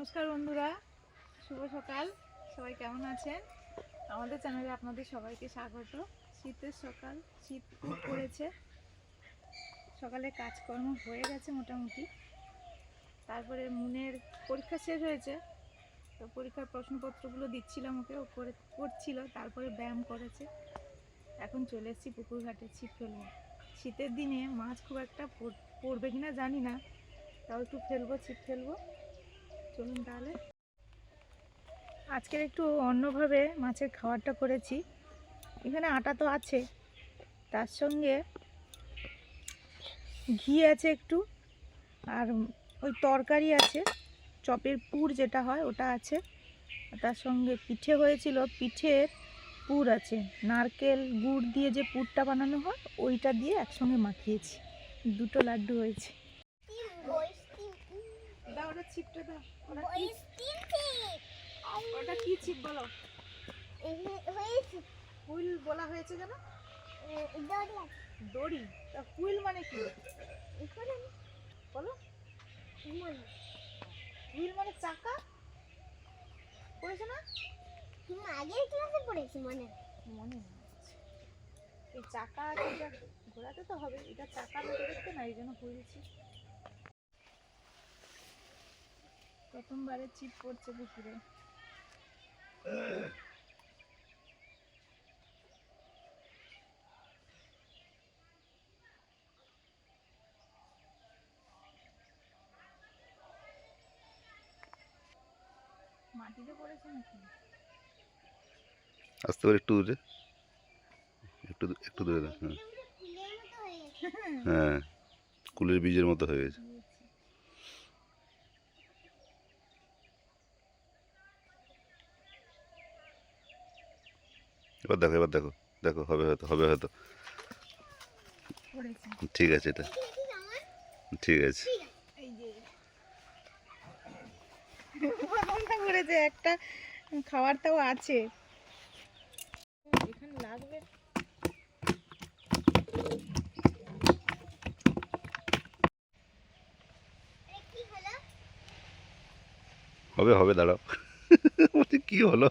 নমস্কার বন্ধুরা, শুভ সকাল। সবাই কেমন আছেন? আমাদের চ্যানেলে আপনাদের সবাইকে স্বাগত। শীতের সকাল, শীত খুব পড়েছে। সকালে কাজকর্ম হয়ে গেছে মোটামুটি। তারপরে মুনের পরীক্ষা শেষ হয়েছে, তো পরীক্ষার প্রশ্নপত্রগুলো দিচ্ছিলাম ওকে, ও করছিল। তারপরে ব্যায়াম করেছে। এখন চলে এসেছি পুকুর ঘাটে ছিপ ফেলবো। শীতের দিনে মাছ খুব একটা পড়বে কিনা জানি না, তাও একটু ফেলবো, ছিপ ফেলবো। চলুন তাহলে। আজকের একটু অন্যভাবে মাছের খাবারটা করেছি। এখানে আটা তো আছে, তার সঙ্গে ঘি আছে একটু, আর ওই তরকারি আছে, চপের পুর যেটা হয় ওটা আছে। তার সঙ্গে পিঠে হয়েছিল, পিঠের পুর আছে, নারকেল গুড় দিয়ে যে পুরটা বানানো হয় ওইটা দিয়ে একসঙ্গে মাখিয়েছি। দুটো লাড্ডু হয়েছে। দাও ওটা, ছিপটা দাও। ওটা কি ছিপ বলো? হুইল বলা হয়েছে কেন? দড়ি। তা হুইল মানে কি বলো? হুইল মানে চাকা। পড়েছো না? আগের ক্লাসে পড়েছি, মনে মনে নেই। এই চাকা এটা ঘোরাতে তো হবে, এটা চাকা মতো দেখতে না, এই জন্য হুইলছি। প্রথমবারে ছিপ পড়ছে পুকুরে। মাটিতে পড়েছে নাকি? আস্তে করে একটু দূরে, একটু দূরে দাও। হ্যাঁ, কুলের বীজের মতো হয়ে গেছে। এবার দেখো, দেখো হবে হয়তো। ঠিক আছে, এটা ঠিক আছে। এই যে করেছে একটা, খাবারটাও আছে এখানে লাগবে। হবে দাঁড়াও। কি হলো?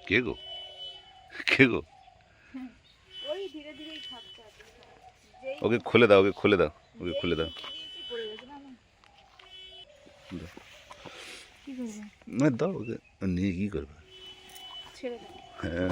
কে গো? ওই ধীরে ধীরেই খাচ্ছে। ওকে খুলে দাও। কি করবো? না দাও ওকে, নিয়ে কি করবে? ছেড়ে দাও। হ্যাঁ,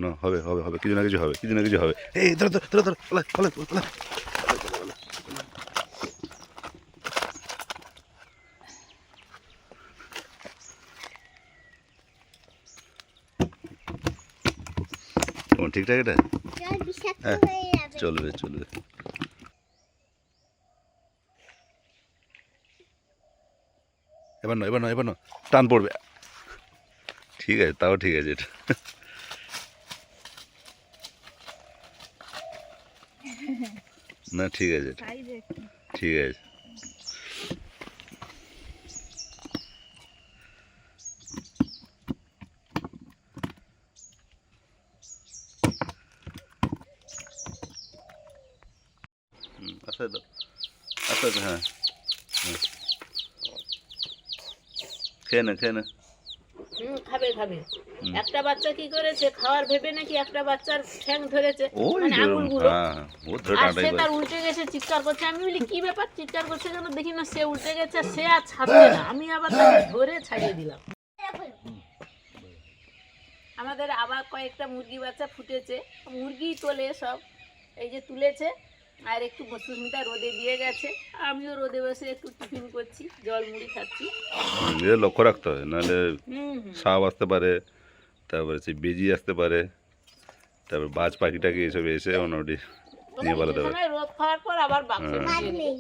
না হবে, কিছু না কিছু হবে। এই ধরো, পালা। কেমন ঠিকঠাক এটা? হ্যাঁ, চলবে। এবার না, টান পড়বে। ঠিক আছে, তাও ঠিক আছে এটা। না ঠিক আছে এটা, ঠিক আছে। আস্তে দাও, আস্তে। হ্যাঁ, খেয়ে নে। খাবে একটা বাচ্চা কি করেছে, খাওয়ার ভেবে নাকি একটা বাচ্চার ঠ্যাং ধরেছে, ওই মানে যে, আঙুলগুলো। হ্যাঁ, ও ধরে আর টানটাই সে করে। তার উল্টে গেছে, চিৎকার করছে। আমি বলি কি ব্যাপার, চিৎকার করছে কেন, দেখি না সে উল্টে গেছে, আর সে আর ছাড়ছে না। আমি আবার তাকে ধরে ছাড়িয়ে দিলাম। আমাদের আবার কয়েকটা মুরগি বাচ্চা ফুটেছে, মুরগি তোলে সব, এই যে তুলেছে। আর একটু সুস্মিতা রোদে দিয়ে গেছে, আমিও রোদে বসে একটু টিফিন করছি, জল মুড়ি খাচ্ছি। এ লক্ষ্য রাখতে হয়, নাহলে হুম হুম। সাপ আসতে পারে, তারপরে সেই বেজি আসতে পারে, তারপর বাজ পাখিটাকে এসব এসে মোটামুটি নিয়ে এই পালাতে পারে। সময় রোদ খাওয়ার পর আবার বাক্সে হ্যাঁ। ভাত ঢুকিয়ে দেবে। নেই।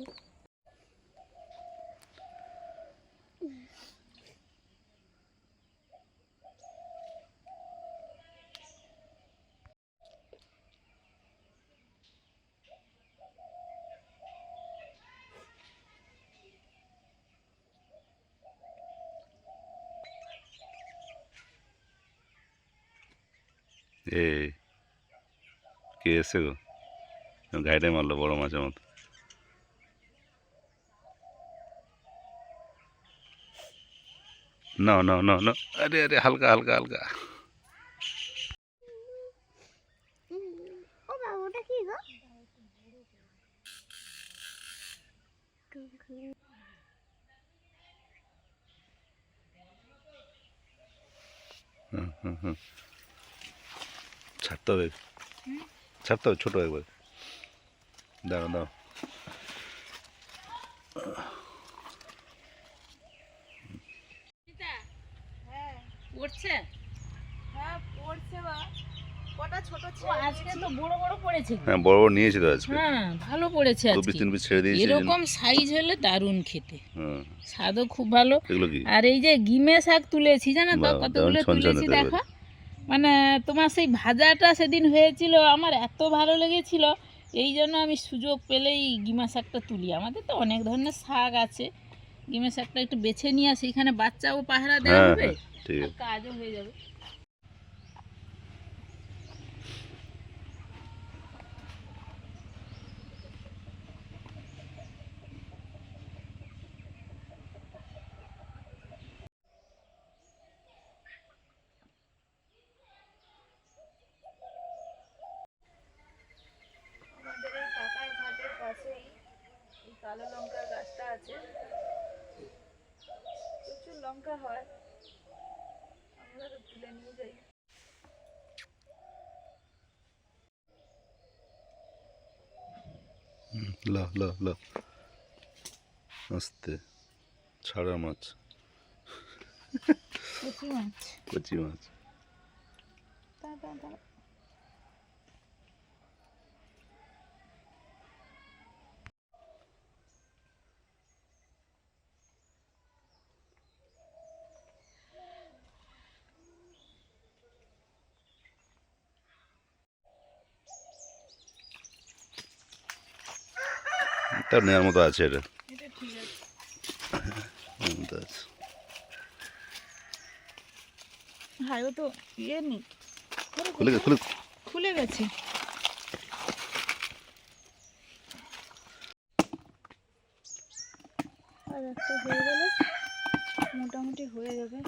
এই কে এসছে গো, গাইডে মারলো বড় মাছের মতো। না না না না, আরে আরে, হালকা হালকা হালকা। ও বাবা, ওটা কি গো? হুম হুম হুম, ছাড়তে হবে, ছাড়তে হবে, ছোটো একবার। দাঁড়াও দাঁড়াও। হ্যাঁ পড়ছে? হ্যাঁ পড়ছে বা কটা ছোট ও, ছেলে আজকে তো বড় বড় পড়েছে। হ্যাঁ, বড় বড় নিয়েছি তো আজকে, হ্যাঁ, ভালো পড়েছে 2 আজকে। পিস 3 পিস ছেড়ে দিয়েছি এই জন্য। এরকম সাইজ হলে দারুণ খেতে, হ্যাঁ, স্বাদও খুব ভালো। এগুলো কি? আর এই যে গিমে শাক তুলেছি, জানো তো বাহ, কতগুলো দারুণ ছনছনে তুলেছি, তো দেখা। মানে তোমার সেই ভাজাটা সেদিন হয়েছিল, আমার এত ভালো লেগেছিল, এই জন্য আমি সুযোগ পেলেই গিমা শাকটা তুলি। আমাদের তো অনেক ধরনের শাক আছে, গিমা শাকটা একটু বেছে নিয়ে আসি, এখানে বাচ্চাও পাহারা দেওয়া হ্যাঁ হবে, হ্যাঁ, ঠিক আর আছে। কাজও হয়ে যাবে। আমাদের এই কাকার ঘাটের পাশেই এই কালো লঙ্কার গাছটা আছে, প্রচুর লঙ্কা হয়, আমরা তো তুলে নিয়ে যাই। ল ল ল, আস্তে, ছাড়া মাছ, কচি মাছ, কচি মাছ। তা তা তা তার নেওয়ার মতো আছে এটা, এটা ঠিক আছে। নেওয়ার মতো আছে। হাই ও তো ইয়ে নেই, খুলে গে- খুলে খুলে গেছে। আর একটা হয়ে গেলে মোটামুটি হয়ে যাবে।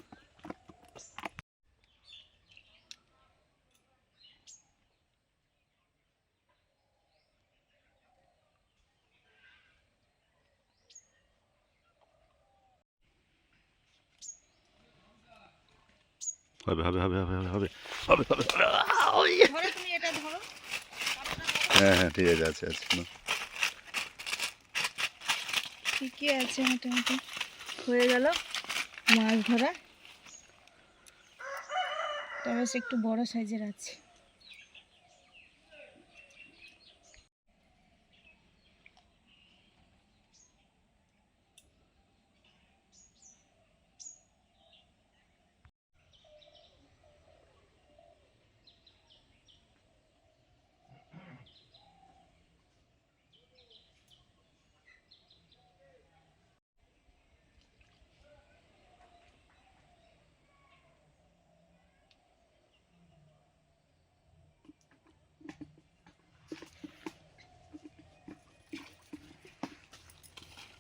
হবে হবে হবে হবে হবে হবে হবে হবে হবে। ওই। ধরো তুমি এটা ধরো। হ্যাঁ হ্যাঁ, ঠিক আছে, আছে আছে না। ঠিকই আছে, মোটামুটি হয়ে গেল মাছ ধরা। তবে সে একটু বড় সাইজের আছে।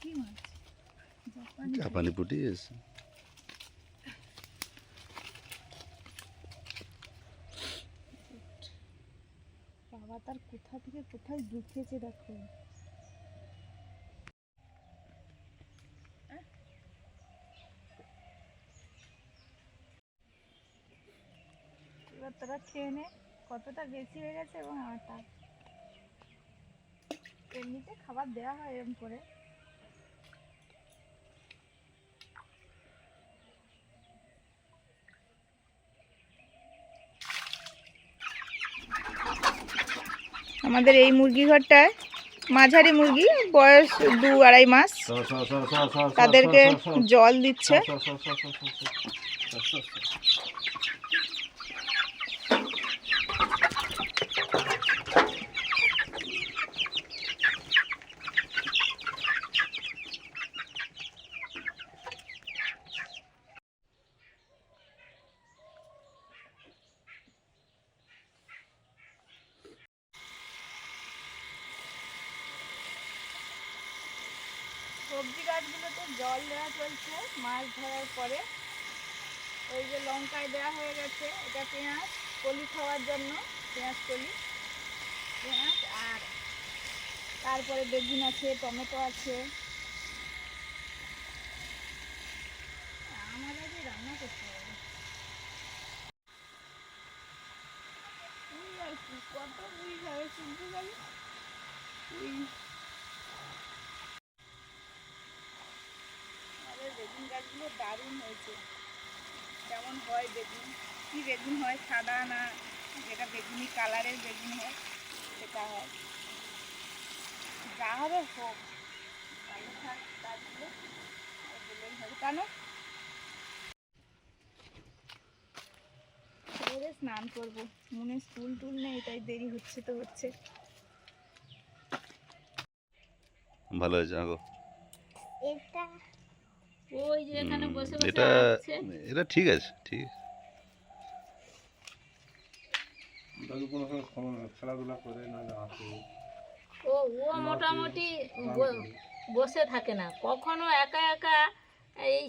কি মাছ? জাপানি। জাপানি পুঁটি এসে। কোথা থেকে কোথায় ঢুকেছে দেখো। এবার তোরা খেয়ে নে কতটা বেশি হয়ে গেছে এবং আটা এমনিতে খাবার দেওয়া হয় এরকম করে। আমাদের এই মুরগি ঘরটায় মাঝারি মুরগি, বয়স 2-2.5 মাস, তাদেরকে জল দিচ্ছে। সবজি গাছগুলোতে জল দেওয়া চলছে মাছ ধরার পরে। ওই যে লঙ্কায় দেওয়া হয়ে গেছে, এটা পেঁয়াজ কলি খাওয়ার জন্য, পেঁয়াজ কলি, পেঁয়াজ, আর তারপরে বেগুন আছে, টমেটো আছে। আমার আগে রান্না করতে হবে। আর কি কত বুঝ হবে শুনতে যাবে। আমাদের বেগুন গাছগুলো দারুণ হয়েছে। কেমন হয় বেগুন, কি বেগুন হয়, সাদা না যেটা বেগুনি কালারের বেগুন হয় সেটা হয়। যা হবে হোক, ভালো থাক গাছগুলো, বলেই হবে। কেন এবারে স্নান করবো, মনে স্কুল টুল নেই তাই দেরি হচ্ছে তো হচ্ছে। ভালো হয়েছে আগো। এটা ওই যে এখানে বসে বসে এটা আঁকছে। এটা ঠিক আছে, ঠিক আছে। খেলাধুলা করে নাহলে আসে ও ও মোটামুটি বসে থাকে না, কখনো একা একা এই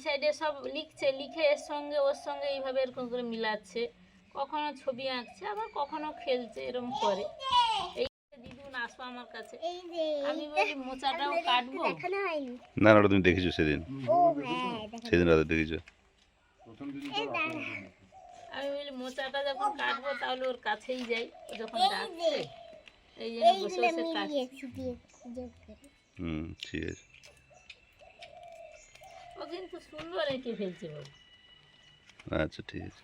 সাইডে সব লিখছে, লিখে এর সঙ্গে ওর সঙ্গে এইভাবে এরকম করে মিলাচ্ছে, কখনো ছবি আঁকছে, আবার কখনো খেলছে, এরকম করে। এই দিদুন আসো আমার কাছে, এই যে আমি বলি মোচাটাও কাটবো। দেখানো হয়নি। না না, ওটা তুমি দেখেছো সেদিন, ও হ্যাঁ সেদিন রাতে দেখেছো। প্রথম দিন এই দাঁড়া। আমি বলি মোচাটা যখন কাটবো তাহলে ওর কাছেই যাই, ও যখন ডাকছে এই জন্য বসে এইগুলো বসে কাটছি। মিলিয়েছি দিয়ে যোগ করে। ঠিক আছে। ও কিন্তু সুন্দর এঁকে ফেলছে বাবু। আচ্ছা ঠিক আছে।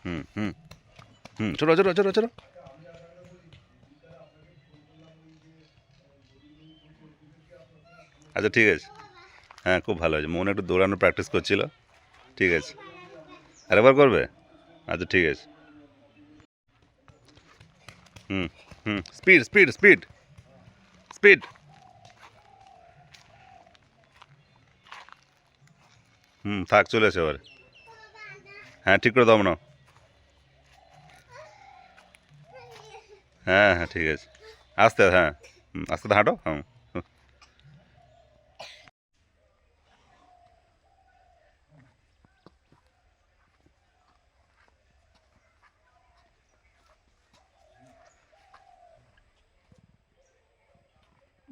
হুম হুম হুম, চলো চলো চলো চলো। আচ্ছা ঠিক আছে, হ্যাঁ খুব ভালো হয়েছে, মনে একটু দৌড়ানো প্র্যাকটিস করছিল। ঠিক আছে, আরেকবার করবে? আচ্ছা ঠিক আছে। হুম হুম, স্পিড স্পিড স্পিড স্পিড। থাক, চলে এসে এবার। হ্যাঁ ঠিক করে দাও না। হ্যাঁ হ্যাঁ ঠিক আছে, আস্তে, হ্যাঁ আস্তে হাঁটো। হুম।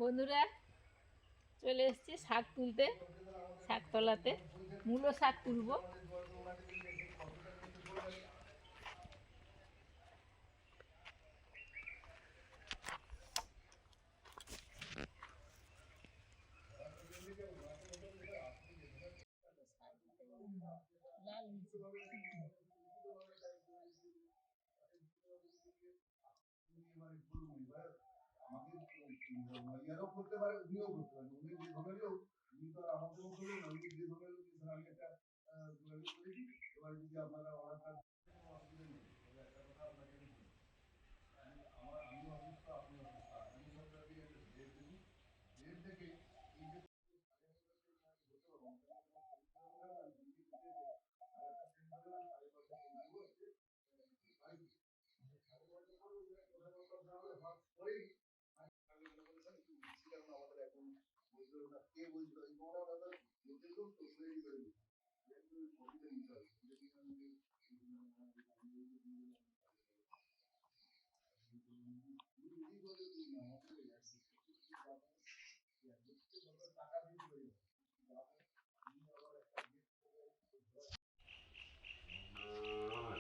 বন্ধুরা চলে এসেছি শাক তুলতে, শাক তোলাতে, মূলো শাক তুলবো।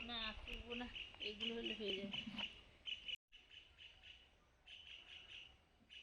না তুলবো না, এইগুলো হলে হয়ে যাবে।